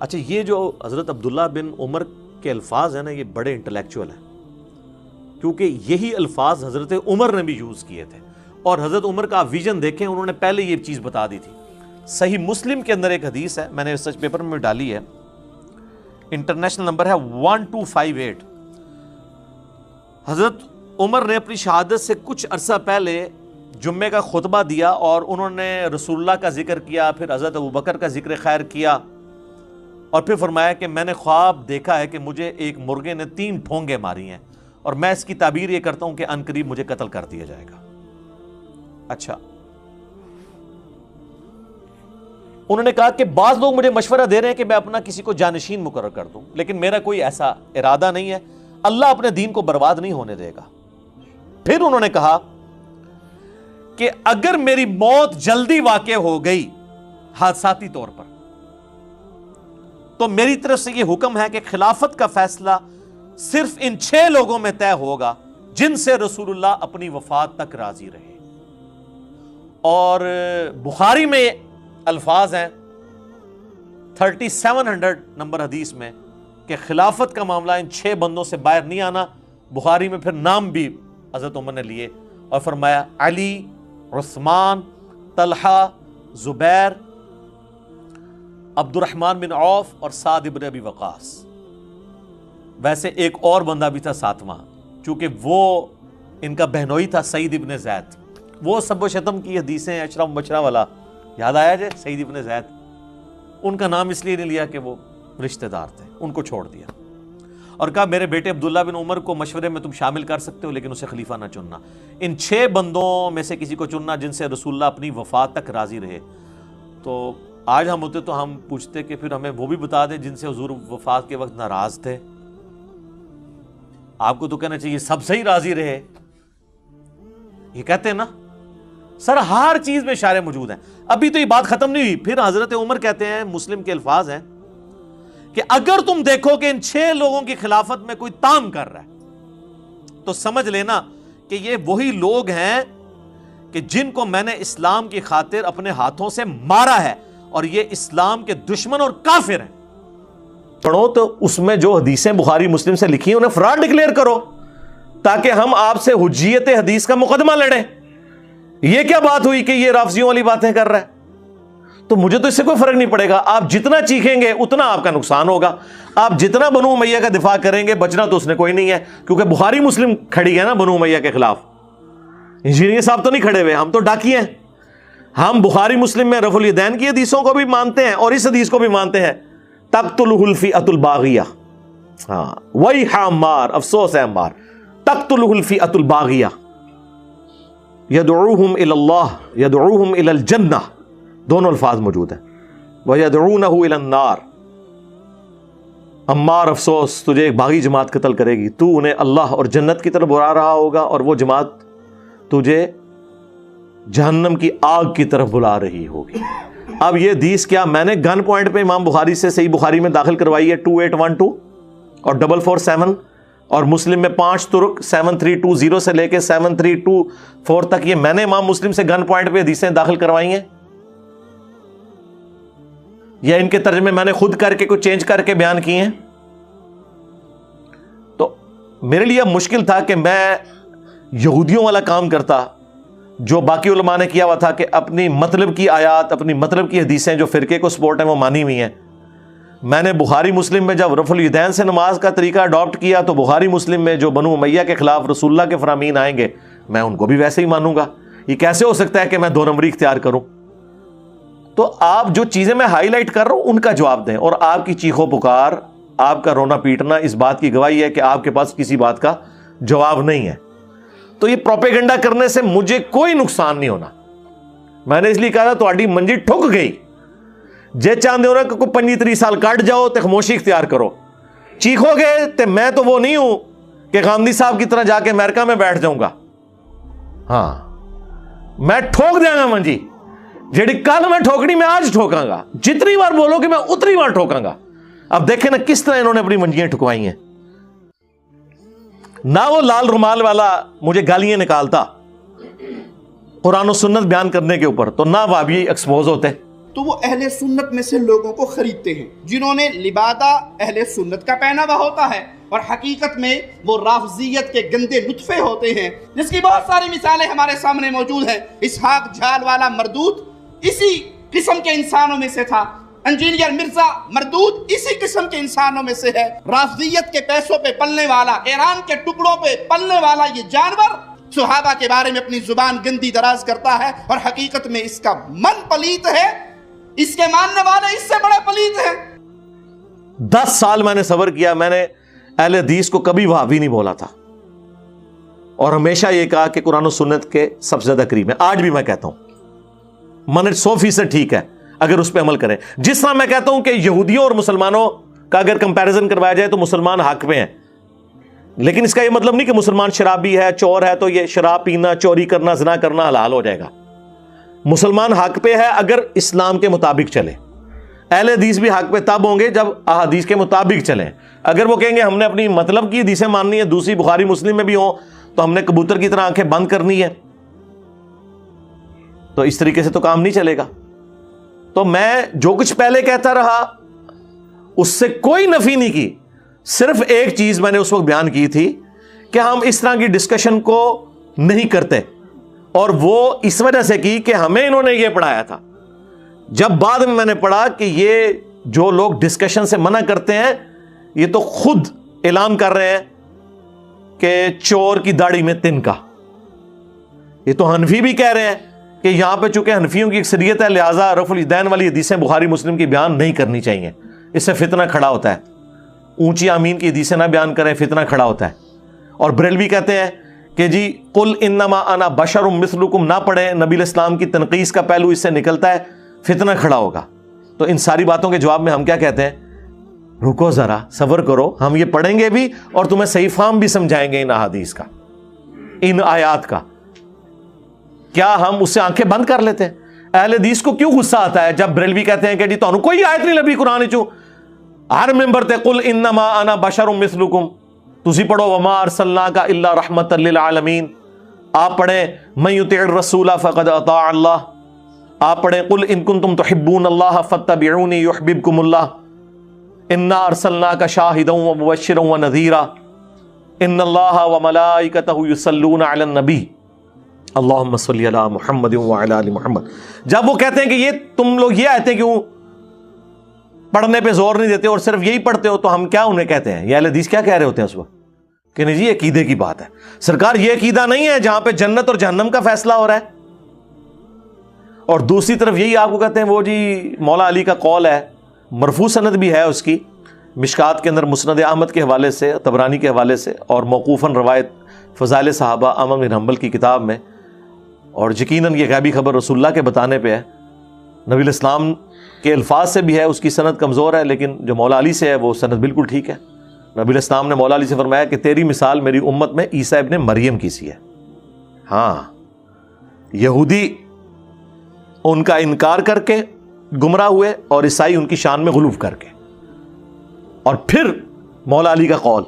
اچھا یہ جو حضرت عبداللہ بن عمر کے الفاظ ہیں نا، یہ بڑے انٹلیکچوئل ہیں، کیونکہ یہی الفاظ حضرت عمر نے بھی یوز کیے تھے، اور حضرت عمر کا ویژن دیکھیں، انہوں نے پہلے یہ چیز بتا دی تھی۔ صحیح مسلم کے اندر ایک حدیث ہے، میں نے ریسرچ پیپر میں ڈالی ہے، انٹرنیشنل نمبر ہے 1258۔ حضرت عمر نے اپنی شہادت سے کچھ عرصہ پہلے جمعے کا خطبہ دیا، اور انہوں نے رسول اللہ کا ذکر کیا، پھر حضرت ابوبکر کا ذکر خیر کیا، اور پھر فرمایا کہ میں نے خواب دیکھا ہے کہ مجھے ایک مرغے نے 3 ٹھونگے ماری ہیں، اور میں اس کی تعبیر یہ کرتا ہوں کہ ان قریب مجھے قتل کر دیا جائے گا۔ اچھا انہوں نے کہا کہ بعض لوگ مجھے مشورہ دے رہے ہیں کہ میں اپنا کسی کو جانشین مقرر کر دوں، لیکن میرا کوئی ایسا ارادہ نہیں ہے، اللہ اپنے دین کو برباد نہیں ہونے دے گا۔ پھر انہوں نے کہا کہ اگر میری موت جلدی واقع ہو گئی حادثاتی طور پر، تو میری طرف سے یہ حکم ہے کہ خلافت کا فیصلہ صرف ان 6 لوگوں میں طے ہوگا جن سے رسول اللہ اپنی وفات تک راضی رہے۔ اور بخاری میں الفاظ ہیں 3700 نمبر حدیث میں کہ خلافت کا معاملہ ان 6 بندوں سے باہر نہیں آنا۔ بخاری میں پھر نام بھی حضرت عمر نے لیے اور فرمایا علی، عثمان، طلحہ، زبیر، عبد الرحمن بن عوف اور سعد بن ابی وقاص۔ ویسے ایک اور بندہ بھی تھا 7واں، چونکہ وہ ان کا بہنوئی تھا، سعید ابن زید۔ وہ سب و شتم کی حدیثیں اشرم بشرا والا یاد آیا جائے، سعید ابن زید، ان کا نام اس لیے نہیں لیا کہ وہ رشتہ دار تھے، ان کو چھوڑ دیا اور کہا میرے بیٹے عبداللہ بن عمر کو مشورے میں تم شامل کر سکتے ہو، لیکن اسے خلیفہ نہ چننا۔ ان 6 بندوں میں سے کسی کو چننا جن سے رسول اللہ اپنی وفات تک راضی رہے۔ تو آج ہم ہوتے تو ہم پوچھتے کہ پھر ہمیں وہ بھی بتا دیں جن سے حضور وفات کے وقت ناراض تھے. آپ کو تو کہنا چاہیے سب سے ہی راضی رہے. یہ کہتے ہیں نا سر ہر چیز میں اشارے موجود ہیں. ابھی تو یہ بات ختم نہیں ہوئی. پھر حضرت عمر کہتے ہیں, مسلم کے الفاظ ہیں کہ اگر تم دیکھو کہ ان 6 لوگوں کی خلافت میں کوئی تام کر رہا ہے تو سمجھ لینا کہ یہ وہی لوگ ہیں کہ جن کو میں نے اسلام کی خاطر اپنے ہاتھوں سے مارا ہے, اور یہ اسلام کے دشمن اور کافر ہیں. پڑھو تو اس میں جو حدیثیں بخاری مسلم سے لکھی ہیں انہیں فراڈ ڈکلیئر کرو تاکہ ہم آپ سے حجیت حدیث کا مقدمہ لڑیں. یہ کیا بات ہوئی کہ یہ رافضیوں والی باتیں کر رہا ہے؟ تو مجھے تو اس سے کوئی فرق نہیں پڑے گا. آپ جتنا چیخیں گے اتنا آپ کا نقصان ہوگا. آپ جتنا بنو امیہ کا دفاع کریں گے بچنا تو اس نے کوئی نہیں ہے, کیونکہ بخاری مسلم کھڑی ہے نا بنو امیہ کے خلاف. انجینئر صاحب تو نہیں کھڑے ہوئے, ہم تو ڈاکی ہیں. ہم بخاری مسلم میں رفع الیدین کی حدیثوں کو بھی مانتے ہیں اور اس حدیث کو بھی مانتے ہیں. تقتلہ الفئۃ الباغیہ. ہاں وہی عمار, افسوس ہے عمار. تقتلہ الفئۃ الباغیہ یدعوہم الی اللہ یدعوہم الی الجنہ, دونوں الفاظ موجود ہیں. ویدعونہ الی النار. عمار افسوس, تجھے ایک باغی جماعت قتل کرے گی, تو انہیں اللہ اور جنت کی طرف بلا رہا ہوگا اور وہ جماعت تجھے جہنم کی آگ کی طرف بلا رہی ہوگی. اب یہ حدیث کیا میں نے گن پوائنٹ پہ امام بخاری سے صحیح بخاری میں داخل کروائی ہے 2812 اور 447, اور مسلم میں 5 ترک 7320 سے لے کے 7324 تک, یہ میں نے امام مسلم سے گن پوائنٹ پہ حدیثیں داخل کروائی ہیں یا ان کے ترجمے میں نے خود کر کے کوئی چینج کر کے بیان کیے ہیں؟ تو میرے لیے مشکل تھا کہ میں یہودیوں والا کام کرتا جو باقی علماء نے کیا ہوا تھا کہ اپنی مطلب کی آیات, اپنی مطلب کی حدیثیں جو فرقے کو سپورٹ ہیں وہ مانی ہوئی ہیں. میں نے بخاری مسلم میں جب رفع الیدین سے نماز کا طریقہ اڈاپٹ کیا تو بخاری مسلم میں جو بنو امیہ کے خلاف رسول اللہ کے فرامین آئیں گے میں ان کو بھی ویسے ہی مانوں گا. یہ کیسے ہو سکتا ہے کہ میں 2 نمبری اختیار کروں؟ تو آپ جو چیزیں میں ہائی لائٹ کر رہا ہوں ان کا جواب دیں, اور آپ کی چیخو پکار, آپ کا رونا پیٹنا اس بات کی گواہی ہے کہ آپ کے پاس کسی بات کا جواب نہیں ہے. تو یہ پروپیگنڈا کرنے سے مجھے کوئی نقصان نہیں ہونا. میں نے اس لیے کہا تھا تہاڈی منجی ٹھک گئی, جے چاہتے ہو نا کہ کوئی 25-30 سال کٹ جاؤ تے خاموشی اختیار کرو. چیخو گے تے میں تو وہ نہیں ہوں کہ غامدی صاحب کی طرح جا کے امریکہ میں بیٹھ جاؤں گا. ہاں میں ٹھوک دیا گا منجی, جیڑی کل میں ٹھوکنی میں آج ٹھوکاں گا. جتنی بار بولو کہ میں اتنی بار ٹھوکاں گا. اب دیکھیں نا کس طرح انہوں نے اپنی منجیاں ٹھکوائی ہیں. نہ وہ لال رومال والا مجھے گالیاں نکالتا قرآن و سنت بیان کرنے کے اوپر, تو نہ وہ بھی ایکسپوز ہوتے. تو وہ اہل سنت میں سے لوگوں کو خریدتے ہیں جنہوں نے لبادہ اہل سنت کا پہناوا ہوتا ہے, اور حقیقت میں وہ رافضیت کے گندے نطفے ہوتے ہیں, جس کی بہت ساری مثالیں ہمارے سامنے موجود ہیں. اسحاق جھال والا مردود اسی قسم کے انسانوں میں سے تھا. انجینئر مرزا مردود اسی قسم کے انسانوں میں سے ہے. رافضیت کے پیسوں پہ پلنے والا, ایران کے ٹکڑوں پہ پلنے والا یہ جانور صحابہ کے بارے میں اپنی زبان گندی دراز کرتا ہے, اور حقیقت میں اس کا من پلیت ہے, اس کے ماننے والے اس سے بڑے پلیت ہیں. 10 سال میں نے صبر کیا, میں نے اہل حدیث کو کبھی وہابی نہیں بولا تھا, اور ہمیشہ یہ کہا کہ قرآن و سنت کے سب سے زیادہ قریب ہے. آج بھی میں کہتا ہوں منٹ 100% ٹھیک ہے اگر اس پہ عمل کریں. جس طرح میں کہتا ہوں کہ یہودیوں اور مسلمانوں کا اگر کمپیریزن کروایا جائے تو مسلمان حق پہ ہیں, لیکن اس کا یہ مطلب نہیں کہ مسلمان شرابی ہے, چور ہے, تو یہ شراب پینا, چوری کرنا, زنا کرنا حلال ہو جائے گا. مسلمان حق پہ ہے اگر اسلام کے مطابق چلے. اہل حدیث بھی حق پہ تب ہوں گے جب احادیث کے مطابق چلیں. اگر وہ کہیں گے ہم نے اپنی مطلب کی حدیثیں ماننی ہے, دوسری بخاری مسلم میں بھی ہوں, تو ہم نے کبوتر کی طرح آنکھیں بند کرنی ہے, تو اس طریقے سے تو کام نہیں چلے گا. تو میں جو کچھ پہلے کہتا رہا اس سے کوئی نفی نہیں کی. صرف ایک چیز میں نے اس وقت بیان کی تھی کہ ہم اس طرح کی ڈسکشن کو نہیں کرتے, اور وہ اس وجہ سے کی کہ ہمیں انہوں نے یہ پڑھایا تھا. جب بعد میں نے پڑھا کہ یہ جو لوگ ڈسکشن سے منع کرتے ہیں یہ تو خود اعلان کر رہے ہیں کہ چور کی داڑھی میں تنکا. یہ تو حنفی بھی کہہ رہے ہیں کہ یہاں پہ چونکہ حنفیوں کی اکثریت ہے لہٰذا رفع الیدین والی حدیثیں بخاری مسلم کی بیان نہیں کرنی چاہیے, اس سے فتنہ کھڑا ہوتا ہے. اونچی آمین کی حدیثیں نہ بیان کریں, فتنہ کھڑا ہوتا ہے. اور بریلوی کہتے ہیں کہ جی قل انما انا بشر مثلکم نہ پڑھیں, نبی الاسلام کی تنقیص کا پہلو اس سے نکلتا ہے, فتنہ کھڑا ہوگا. تو ان ساری باتوں کے جواب میں ہم کیا کہتے ہیں؟ رکو ذرا، صبر کرو، ہم یہ پڑھیں گے بھی اور تمہیں صحیح فہم بھی سمجھائیں گے ان احادیث کا، ان آیات کا۔ کیا ہم اس سے آنکھیں بند کر لیتے ہیں؟ اہل حدیث کو کیوں غصہ آتا ہے جب بریلوی کہتے ہیں کہ جی تانوں کوئی آیت نہیں لبھی قرآن چوں، ہر ممبر تے قل انما انا بشر مثلکم، تسی پڑھو وما ارسلناک الا رحمتا للعالمین، آپ پڑھیں من یطع الرسول فقد اطاع اللہ، آپ پڑھیں قل ان کنتم تحبون اللہ فاتبعونی یحببکم اللہ، انا ارسلناک شاہدا ومبشرا ونذیرا، ان اللہ وملائکتہ یصلون علی النبی اللہم صلی علی محمد وعلی آل محمد۔ جب وہ کہتے ہیں کہ یہ تم لوگ یہ آیتیں کیوں پڑھنے پہ زور نہیں دیتے اور صرف یہی پڑھتے ہو، تو ہم کیا انہیں کہتے ہیں؟ یہ اہل حدیث کیا کہہ رہے ہوتے ہیں اس وقت کہ نہیں جی عقیدے کی بات ہے، سرکار یہ عقیدہ نہیں ہے جہاں پہ جنت اور جہنم کا فیصلہ ہو رہا ہے، اور دوسری طرف یہی آپ کو کہتے ہیں وہ جی مولا علی کا قول ہے، مرفوع سند بھی ہے اس کی مشکات کے اندر مسند احمد کے حوالے سے، طبرانی کے حوالے سے، اور موقوفاً روایت فضائل صحابہ احمد بن حنبل کی کتاب میں، اور یقیناً یہ غیبی خبر رسول اللہ کے بتانے پہ ہے، نبی الاسلام کے الفاظ سے بھی ہے، اس کی سند کمزور ہے، لیکن جو مولا علی سے ہے وہ سند بالکل ٹھیک ہے۔ نبی الاسلام نے مولا علی سے فرمایا کہ تیری مثال میری امت میں عیسیٰ ابن مریم کی سی ہے۔ ہاں، یہودی ان کا انکار کر کے گمراہ ہوئے اور عیسائی ان کی شان میں غلو کر کے، اور پھر مولا علی کا قول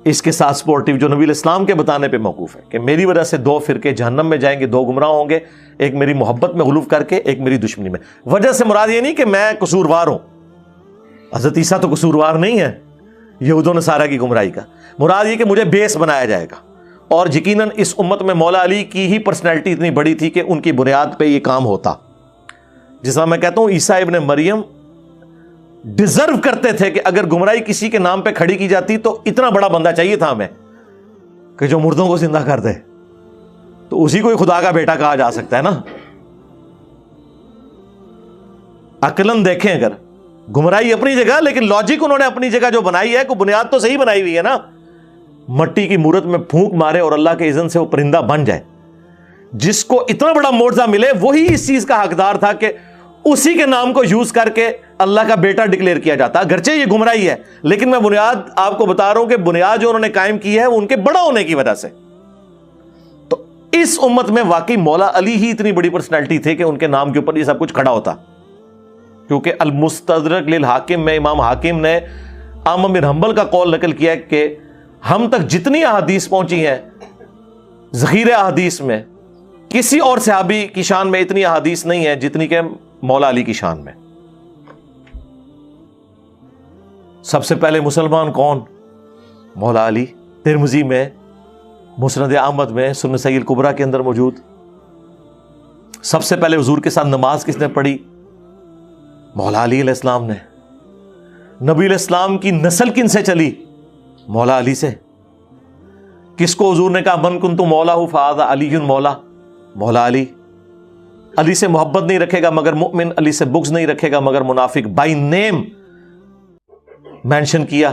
اس کے ساتھ سپورٹیو جو نبی الاسلام کے بتانے پہ موقوف ہے کہ میری وجہ سے دو فرقے جہنم میں جائیں گے، دو گمراہ ہوں گے، ایک میری محبت میں غلو کر کے، ایک میری دشمنی میں۔ وجہ سے مراد یہ نہیں کہ میں قصوروار ہوں، حضرت عیسیٰ تو قصوروار نہیں ہے یہود و نصارہ کی گمراہی کا، مراد یہ کہ مجھے بیس بنایا جائے گا۔ اور یقیناً اس امت میں مولا علی کی ہی پرسنالٹی اتنی بڑی تھی کہ ان کی بنیاد پہ یہ کام ہوتا۔ جس طرح میں کہتا ہوں عیسیٰ ابن مریم ڈیزرو کرتے تھے کہ اگر گمراہی کسی کے نام پہ کھڑی کی جاتی تو اتنا بڑا بندہ چاہیے تھا ہمیں کہ جو مردوں کو زندہ کر دے، تو اسی کو ہی خدا کا بیٹا کہا جا سکتا ہے نا۔ عقلاً دیکھیں، اگر گمراہی اپنی جگہ، لیکن لاجک انہوں نے اپنی جگہ جو بنائی ہے، کوئی بنیاد تو صحیح بنائی ہوئی ہے نا۔ مٹی کی مورت میں پھونک مارے اور اللہ کے اذن سے وہ پرندہ بن جائے، جس کو اتنا بڑا معجزہ ملے، وہی اس چیز کا حقدار تھا کہ اسی کے نام کو یوز کر کے اللہ کا بیٹا ڈکلیئر کیا جاتا۔ اگرچہ یہ گمراہی ہے، لیکن میں بنیاد آپ کو بتا رہا ہوں کہ بنیاد جو انہوں نے قائم کی ہے وہ ان کے بڑا ہونے کی وجہ سے۔ تو اس امت میں واقعی مولا علی ہی اتنی بڑی پرسنالٹی تھے کہ ان کے نام کے اوپر یہ سب کچھ کھڑا ہوتا، کیونکہ المستدرک للحاکم میں امام حاکم نے احمد بن حنبل کا قول نقل کیا کہ ہم تک جتنی احادیث پہنچی ہیں ذخیرہ احادیث میں، کسی اور صحابی کی شان میں اتنی احادیث نہیں ہے جتنی کہ مولا علی کی شان میں۔ سب سے پہلے مسلمان کون؟ مولا علی، ترمذی میں، مسند احمد میں، سنن سیغ الکبریٰ کے اندر موجود۔ سب سے پہلے حضور کے ساتھ نماز کس نے پڑھی؟ مولا علی علیہ السلام نے۔ نبی علیہ السلام کی نسل کن سے چلی؟ مولا علی سے۔ کس کو حضور نے کہا من کنت مولا فہذا علی مولا؟ مولا علی۔ علی سے محبت نہیں رکھے گا مگر مؤمن، علی سے بغض نہیں رکھے گا مگر منافق، بائی نیم مینشن کیا۔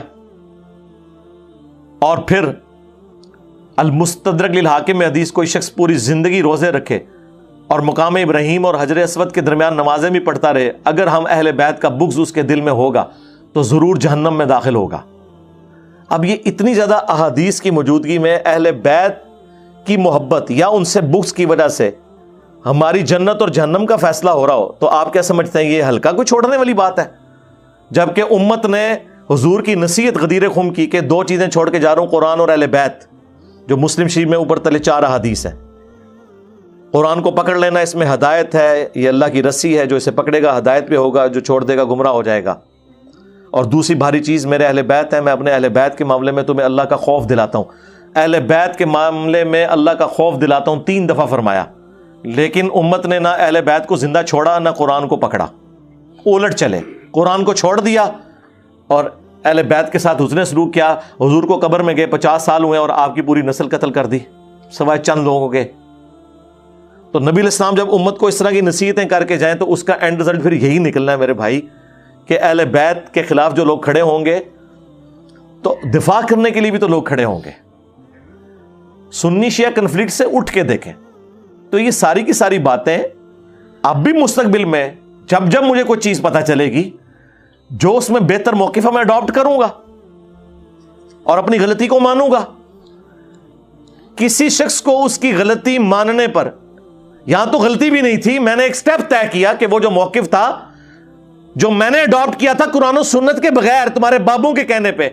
اور پھر المستدرک للحاکم میں حدیث، کوئی شخص پوری زندگی روزے رکھے اور مقام ابراہیم اور حجر اسود کے درمیان نمازیں بھی پڑھتا رہے، اگر ہم اہل بیت کا بغض اس کے دل میں ہوگا تو ضرور جہنم میں داخل ہوگا۔ اب یہ اتنی زیادہ احادیث کی موجودگی میں اہل بیت کی محبت یا ان سے بغض کی وجہ سے ہماری جنت اور جہنم کا فیصلہ ہو رہا ہو، تو آپ کیا سمجھتے ہیں یہ ہلکا کوئی چھوڑنے والی بات ہے؟ جبکہ امت نے حضور کی نصیحت غدیر خم کی کہ دو چیزیں چھوڑ کے جا رہا ہوں، قرآن اور اہل بیت، جو مسلم شریف میں اوپر تلے 4 احادیث ہیں۔ قرآن کو پکڑ لینا، اس میں ہدایت ہے، یہ اللہ کی رسی ہے، جو اسے پکڑے گا ہدایت پہ ہوگا، جو چھوڑ دے گا گمراہ ہو جائے گا۔ اور دوسری بھاری چیز میرے اہل بیت ہے، میں اپنے اہل بیت کے معاملے میں تمہیں اللہ کا خوف دلاتا ہوں۔ اہل بیت کے معاملے میں اللہ کا خوف دلاتا ہوں 3 دفعہ فرمایا، لیکن امت نے نہ اہل بیت کو زندہ چھوڑا نہ قرآن کو پکڑا، الٹ چلے، قرآن کو چھوڑ دیا اور اہل بیت کے ساتھ حسن سلوک کیا۔ حضور کو قبر میں گئے 50 سال ہوئے اور آپ کی پوری نسل قتل کر دی سوائے چند لوگوں کے۔ تو نبی علیہ السلام جب امت کو اس طرح کی نصیحتیں کر کے جائیں تو اس کا اینڈ رزلٹ پھر یہی نکلنا ہے میرے بھائی کہ اہل بیت کے خلاف جو لوگ کھڑے ہوں گے تو دفاع کرنے کے لیے بھی تو لوگ کھڑے ہوں گے۔ سنی شیعہ کنفلکٹ سے اٹھ کے دیکھیں تو یہ ساری کی ساری باتیں اب بھی مستقبل میں جب جب مجھے کوئی چیز پتہ چلے گی جو اس میں بہتر موقف ہے میں اڈاپٹ کروں گا اور اپنی غلطی کو مانوں گا. کسی شخص کو اس کی غلطی ماننے پر، یہاں تو غلطی بھی نہیں تھی، میں نے ایک سٹیپ طے کیا کہ وہ جو موقف تھا جو میں نے اڈاپٹ کیا تھا قرآن و سنت کے بغیر تمہارے بابوں کے کہنے پہ،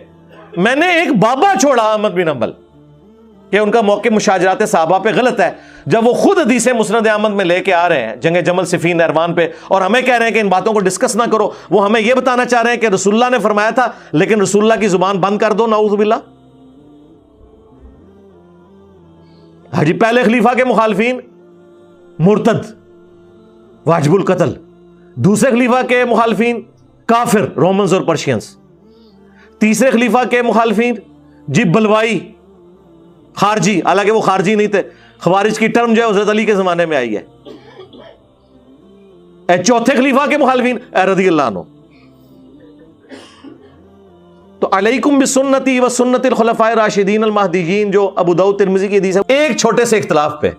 میں نے ایک بابا چھوڑا احمد بن حنبل کہ ان کا موقف مشاجرات صحابہ پہ غلط ہے، جب وہ خود حدیث مسند احمد میں لے کے آ رہے ہیں جنگ جمل صفین نہروان پہ، اور ہمیں کہہ رہے ہیں کہ ان باتوں کو ڈسکس نہ کرو. وہ ہمیں یہ بتانا چاہ رہے ہیں کہ رسول اللہ نے فرمایا تھا لیکن رسول اللہ کی زبان بند کر دو، نعوذ باللہ. حجی پہلے خلیفہ کے مخالفین مرتد واجب القتل، دوسرے خلیفہ کے مخالفین کافر رومنز اور پرشینز، تیسرے خلیفہ کے مخالفین جی بلوائی خارجی، حالانکہ وہ خارجی نہیں تھے، خوارج کی ٹرم جو ہے حضرت علی کے زمانے میں آئی ہے. چوتھے خلیفہ کے مخالفین رضی اللہ عنہ. تو علیکم بسنتی و سنت الخلفاء الراشدین المہدیین جو ابو داؤد ترمذی کی حدیث ہے، ایک چھوٹے سے اختلاف پہ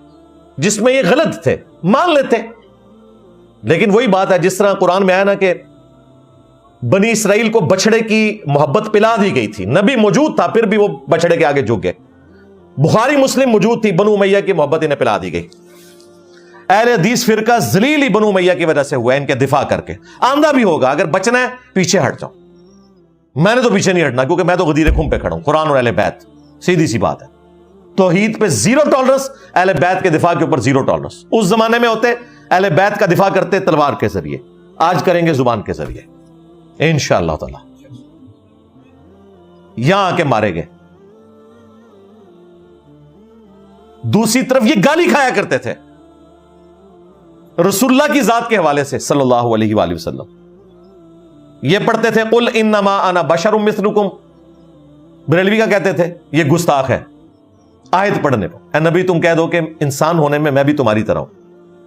جس میں یہ غلط تھے مان لیتے، لیکن وہی بات ہے جس طرح قرآن میں آیا نا کہ بنی اسرائیل کو بچڑے کی محبت پلا دی گئی تھی، نبی موجود تھا پھر بھی وہ بچڑے کے آگے جھک گئے. بخاری مسلم موجود تھی، بنو امیہ کی محبت انہیں پلا دی گئی. اہل حدیث فرقہ ذلیل ہی بنو امیہ کی وجہ سے ہوا ہے، ان کے دفاع کر کے. آندہ بھی ہوگا، اگر بچنا ہے پیچھے ہٹ جاؤ. میں نے تو پیچھے نہیں ہٹنا کیونکہ میں تو غدیر خم پہ کھڑا ہوں، قرآن اور اہل بیت، سیدھی سی بات ہے. توحید پہ زیرو ٹالرنس، اہل بیت کے دفاع کے اوپر زیرو ٹالرنس. اس زمانے میں ہوتے اہل بیت کا دفاع کرتے تلوار کے ذریعے، آج کریں گے زبان کے ذریعے انشاءاللہ تعالی. یہاں آ کے مارے گئے. دوسری طرف یہ گالی کھایا کرتے تھے رسول اللہ کی ذات کے حوالے سے صلی اللہ علیہ وآلہ وسلم. یہ پڑھتے تھے قل انما انا بشر مثلکم، بریلوی کا کہتے تھے یہ گستاخ ہے آیت پڑھنے پر. اے نبی تم کہہ دو کہ انسان ہونے میں بھی تمہاری طرح ہوں.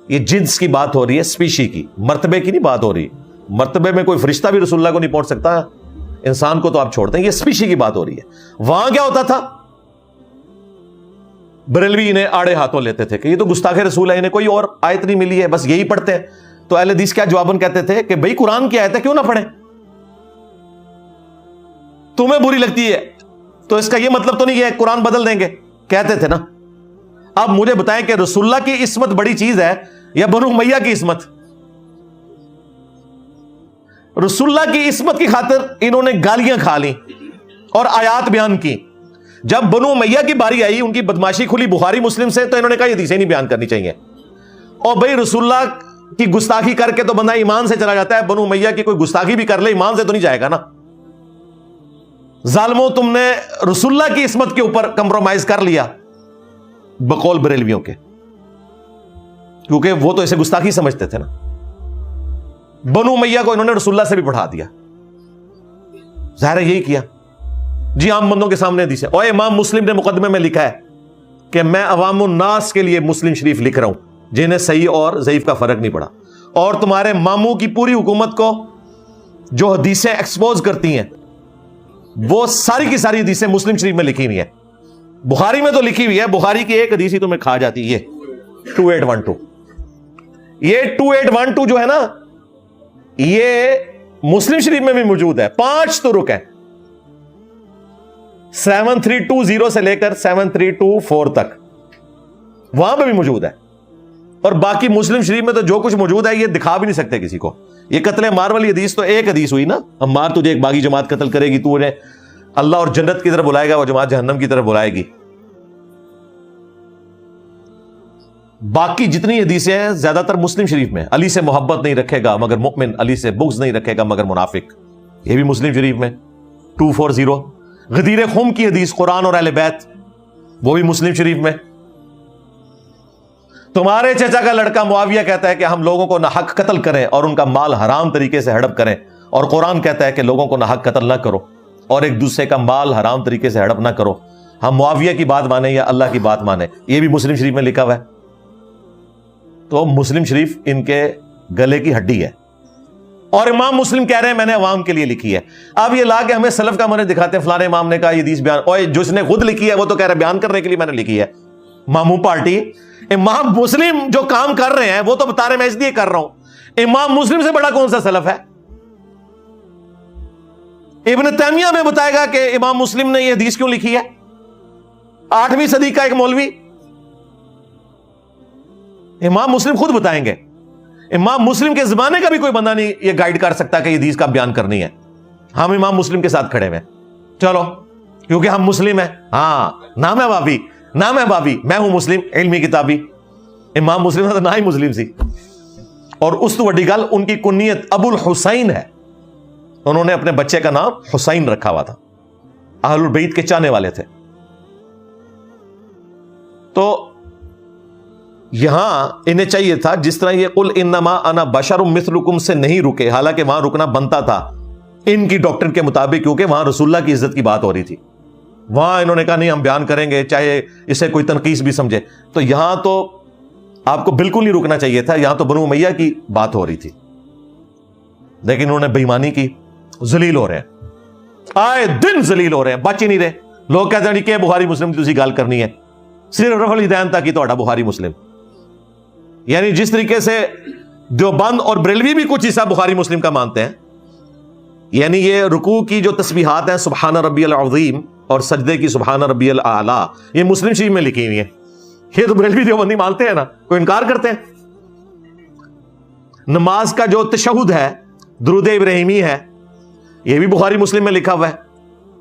یہ جنس کی بات ہو رہی ہے، اسپیشی کی، مرتبے کی نہیں بات ہو رہی. مرتبے میں کوئی فرشتہ بھی رسول اللہ کو نہیں پہنچ سکتا، انسان کو تو آپ چھوڑتے ہیں. یہ اسپیشی کی بات ہو رہی ہے. وہاں کیا ہوتا تھا؟ بریلوی انہیں آڑے ہاتھوں لیتے تھے کہ یہ تو گستاخ رسول ہے، انہیں کوئی اور آیت نہیں ملی ہے، بس یہی پڑھتے ہیں. تو اہل حدیث کیا جواباً کہتے تھے کہ بھئی قرآن کی آیت ہے کیوں نہ پڑھیں؟ تمہیں بری لگتی ہے تو اس کا یہ مطلب تو نہیں ہے قرآن بدل دیں گے، کہتے تھے نا. اب مجھے بتائیں کہ رسول اللہ کی عصمت بڑی چیز ہے یا بنو امیہ کی عصمت؟ رسول اللہ کی عصمت کی خاطر انہوں نے گالیاں کھا لی اور آیات بیان کی. جب بنو امیہ کی باری آئی، ان کی بدماشی کھلی بخاری مسلم سے، تو انہوں نے کہا یہ حدیثیں نہیں بیان کرنی چاہیے. اور بھائی رسول اللہ کی گستاخی کر کے تو بندہ ایمان سے چلا جاتا ہے، بنو امیہ کی کوئی گستاخی بھی کر لے ایمان سے تو نہیں جائے گا نا. ظالموں تم نے رسول اللہ کی عصمت کے اوپر کمپرومائز کر لیا بقول بریلویوں کے، کیونکہ وہ تو اسے گستاخی سمجھتے تھے نا. بنو امیہ کو انہوں نے رسول اللہ سے بھی پڑھا دیا، ظاہر ہے یہی کیا. جی عام بندوں کے سامنے حدیث ہے، اور امام مسلم نے مقدمے میں لکھا ہے کہ میں عوام الناس کے لیے مسلم شریف لکھ رہا ہوں جنہیں صحیح اور ضعیف کا فرق نہیں پڑا، اور تمہارے ماموں کی پوری حکومت کو جو حدیثیں ایکسپوز کرتی ہیں وہ ساری کی ساری حدیثیں مسلم شریف میں لکھی ہوئی ہیں. بخاری میں تو لکھی ہوئی ہے، بخاری کی ایک حدیث ہی تمہیں کھا جاتی ہے، یہ 2812. یہ 2812 جو ہے نا یہ مسلم شریف میں بھی موجود ہے. 5 طرق ہیں، 7320 سے لے کر 7324 تک وہاں پہ بھی موجود ہے. اور باقی مسلم شریف میں تو جو کچھ موجود ہے یہ دکھا بھی نہیں سکتے کسی کو. یہ قتل عمار والی حدیث تو ایک حدیث ہوئی نا، عمار تجھے ایک باغی جماعت قتل کرے گی، تو انہیں اللہ اور جنت کی طرف بلائے گا، وہ جماعت جہنم کی طرف بلائے گی. باقی جتنی حدیثیں ہیں زیادہ تر مسلم شریف میں. علی سے محبت نہیں رکھے گا مگر مؤمن، علی سے بغض نہیں رکھے گا مگر منافق، یہ بھی مسلم شریف میں 240. غدیر خم کی حدیث قرآن اور اہل بیت، وہ بھی مسلم شریف میں. تمہارے چچا کا لڑکا معاویہ کہتا ہے کہ ہم لوگوں کو ناحق قتل کریں اور ان کا مال حرام طریقے سے ہڑپ کریں، اور قرآن کہتا ہے کہ لوگوں کو ناحق قتل نہ کرو اور ایک دوسرے کا مال حرام طریقے سے ہڑپ نہ کرو. ہم معاویہ کی بات مانیں یا اللہ کی بات مانیں، یہ بھی مسلم شریف میں لکھا ہوا ہے. تو مسلم شریف ان کے گلے کی ہڈی ہے. اور امام مسلم کہہ رہے ہیں میں نے عوام کے لیے لکھی ہے. اب یہ لا کے ہمیں سلف کا منہج دکھاتے ہیں، فلاں امام نے کہا یہ حدیث بیان، اور جس نے خود لکھی ہے وہ تو کہہ رہے بیان کرنے کے لیے میں نے لکھی ہے. ماموں پارٹی امام مسلم جو کام کر رہے ہیں وہ تو بتا رہے میں اس لیے کر رہا ہوں امام مسلم سے بڑا کون سا سلف ہے؟ ابن تیمیہ میں بتائے گا کہ امام مسلم نے یہ حدیث کیوں لکھی ہے؟ 8ویں صدی کا ایک مولوی امام مسلم خود بتائیں گے. امام مسلم کے زمانے کا بھی کوئی بندہ نہیں یہ گائیڈ کر سکتا کہ یہ حدیث کا بیان کرنی ہے. ہم امام مسلم کے ساتھ کھڑے ہوئے چلو کیونکہ ہم مسلم ہیں. ہاں نام ہے بابی، نام ہے بابی، میں ہوں مسلم علمی کتابی. امام مسلم تو نہ ہی مسلم سی. اور اس تو بڑی گل ان کی کنیت ابو الحسین ہے. انہوں نے اپنے بچے کا نام حسین رکھا ہوا تھا. اہل البیت کے چاہنے والے تھے. تو یہاں انہیں چاہیے تھا جس طرح یہ قل انما انا بشر مثلکم سے نہیں رکے، حالانکہ وہاں رکنا بنتا تھا ان کی ڈاکٹر کے مطابق، کیونکہ وہاں رسول اللہ کی عزت کی بات ہو رہی تھی. وہاں انہوں نے کہا نہیں ہم بیان کریں گے چاہے اسے کوئی تنقیص بھی سمجھے. تو یہاں تو آپ کو بالکل نہیں رکنا چاہیے تھا، یہاں تو بنو امیہ کی بات ہو رہی تھی. لیکن انہوں نے بے ایمانی کی، ذلیل ہو رہے ہیں، آئے دن ذلیل ہو رہے ہیں، بچ ہی نہیں رہے. لوگ کہتے ہیں کہ بخاری مسلم کی تسی گل کرنی ہے، صرف رفع الدین تک ہی تہاڈا بخاری مسلم. یعنی جس طریقے سے دیوبند اور بریلوی بھی کچھ حصہ بخاری مسلم کا مانتے ہیں، یعنی یہ رکوع کی جو تسبیحات ہیں سبحان ربی العظیم اور سجدے کی سبحان ربی الاعلیٰ یہ مسلم شریف میں لکھی ہوئی ہیں. یہ تو بریلوی دیوبندی مانتے ہیں نا، کوئی انکار کرتے ہیں؟ نماز کا جو تشہد ہے درود ابراہیمی ہے یہ بھی بخاری مسلم میں لکھا ہوا ہے.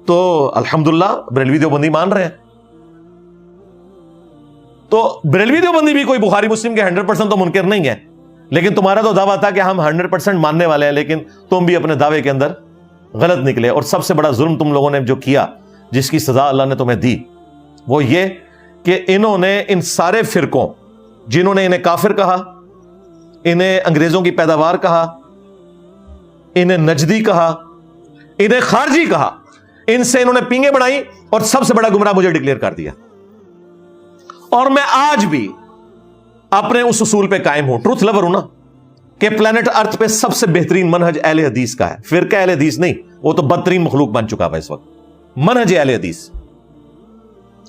تو الحمدللہ بریلوی دیوبندی مان رہے ہیں. تو بریلوی دیوبندی بھی کوئی بخاری مسلم کے 100% تو منکر نہیں ہے، لیکن تمہارا تو دعویٰ تھا کہ ہم 100% ماننے والے ہیں، لیکن تم بھی اپنے دعوے کے اندر غلط نکلے. اور سب سے بڑا ظلم تم لوگوں نے جو کیا، جس کی سزا اللہ نے تمہیں دی، وہ یہ کہ انہوں نے ان سارے فرقوں جنہوں نے انہیں کافر کہا، انہیں انگریزوں کی پیداوار کہا، انہیں نجدی کہا، انہیں خارجی کہا، ان سے انہوں نے پینگیں بڑھائی اور سب سے بڑا گمراہ مجھے ڈکلیئر کر دیا. اور میں آج بھی اپنے اس اصول پہ قائم ہوں، ٹروتھ لور ہوں نا، کہ پلانٹ ارتھ پہ سب سے بہترین منہج اہل حدیث کا ہے. فرقہ اہل حدیث نہیں، وہ تو بدترین مخلوق بن چکا ہے اس وقت. منہج اہل حدیث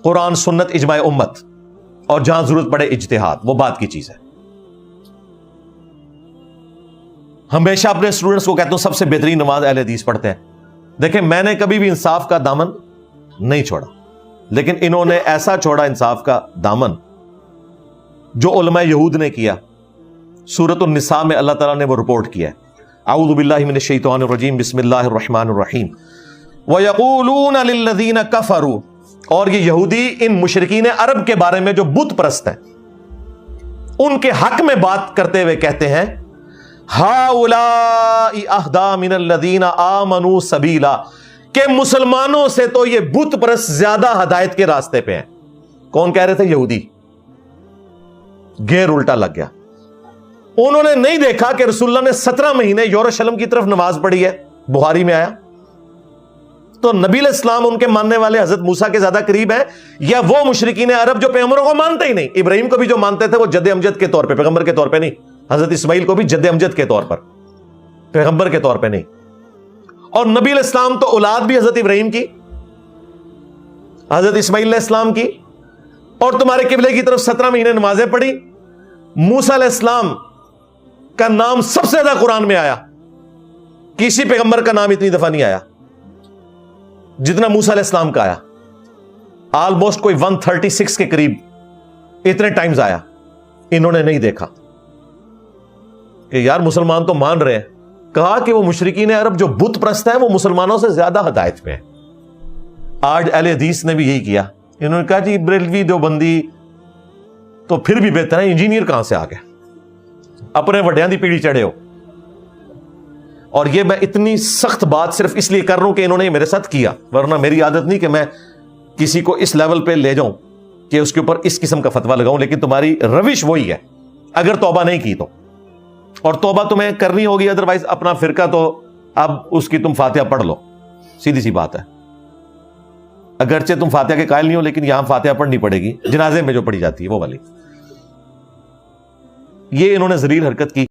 قرآن سنت اجماع امت، اور جہاں ضرورت پڑے اجتہاد، وہ بات کی چیز ہے. ہمیشہ اپنے اسٹوڈنٹس کو کہتا ہوں سب سے بہترین نماز اہل حدیث پڑھتے ہیں. دیکھیں میں نے کبھی بھی انصاف کا دامن نہیں چھوڑا، لیکن انہوں نے ایسا چھوڑا انصاف کا دامن جو علماء یہود نے کیا. سورۃ النساء میں اللہ تعالیٰ نے وہ رپورٹ کیا ہے. اعوذ باللہ من الشیطان الرجیم بسم اللہ الرحمن الرحیم. وَيَقُولُونَ لِلَّذِينَ كَفَرُوا، اور یہ یہودی ان مشرکین عرب کے بارے میں جو بت پرست ہیں ان کے حق میں بات کرتے ہوئے کہتے ہیں هَؤُلَاءِ أَهْدَىٰ مِنَ الَّذِينَ آمَنُوا سَبِيلًا، کہ مسلمانوں سے تو یہ بت پرست زیادہ ہدایت کے راستے پہ ہیں. کون کہہ رہے تھے؟ یہودی. گیر الٹا لگ گیا. انہوں نے نہیں دیکھا کہ رسول اللہ نے 17 مہینے یروشلم کی طرف نماز پڑھی ہے، بخاری میں آیا. تو نبی علیہ السلام ان کے ماننے والے حضرت موسیٰ کے زیادہ قریب ہیں یا وہ مشرکین عرب جو پیغمبروں کو مانتے ہی نہیں؟ ابراہیم کو بھی جو مانتے تھے وہ جد امجد کے طور پہ، پیغمبر کے طور پہ نہیں. حضرت اسماعیل کو بھی جد امجد کے طور پر، پیغمبر کے طور پہ نہیں. اور نبی علیہ السلام تو اولاد بھی حضرت ابراہیم کی، حضرت اسماعیل علیہ السلام کی، اور تمہارے قبلے کی طرف 17 مہینے نمازیں پڑھی. موسیٰ علیہ السلام کا نام سب سے زیادہ قرآن میں آیا، کسی پیغمبر کا نام اتنی دفعہ نہیں آیا جتنا موسیٰ علیہ السلام کا آیا. آلموسٹ کوئی 136 کے قریب اتنے ٹائمز آیا. انہوں نے نہیں دیکھا کہ یار مسلمان تو مان رہے ہیں. کہا کہ وہ مشرکین عرب جو بت پرست ہیں وہ مسلمانوں سے زیادہ ہدایت پہ ہیں. آج اہل حدیث نے بھی یہی کیا. انہوں نے کہا جی بریلوی دیوبندی تو پھر بھی بہتر ہے، انجینئر کہاں سے آ گئے، اپنے وڈیاں دی پیڑھی چڑھے ہو. اور یہ میں اتنی سخت بات صرف اس لیے کر رہا ہوں کہ انہوں نے میرے ساتھ کیا، ورنہ میری عادت نہیں کہ میں کسی کو اس لیول پہ لے جاؤں کہ اس کے اوپر اس قسم کا فتویٰ لگاؤں. لیکن تمہاری روش وہی ہے اگر توبہ نہیں کی تو، اور توبہ تمہیں کرنی ہوگی، ادروائز اپنا فرقہ تو اب اس کی تم فاتحہ پڑھ لو، سیدھی سی بات ہے. اگرچہ تم فاتحہ کے قائل نہیں ہو لیکن یہاں فاتحہ پڑھنی پڑے گی، جنازے میں جو پڑھی جاتی ہے وہ والی. یہ انہوں نے ذلیل حرکت کی.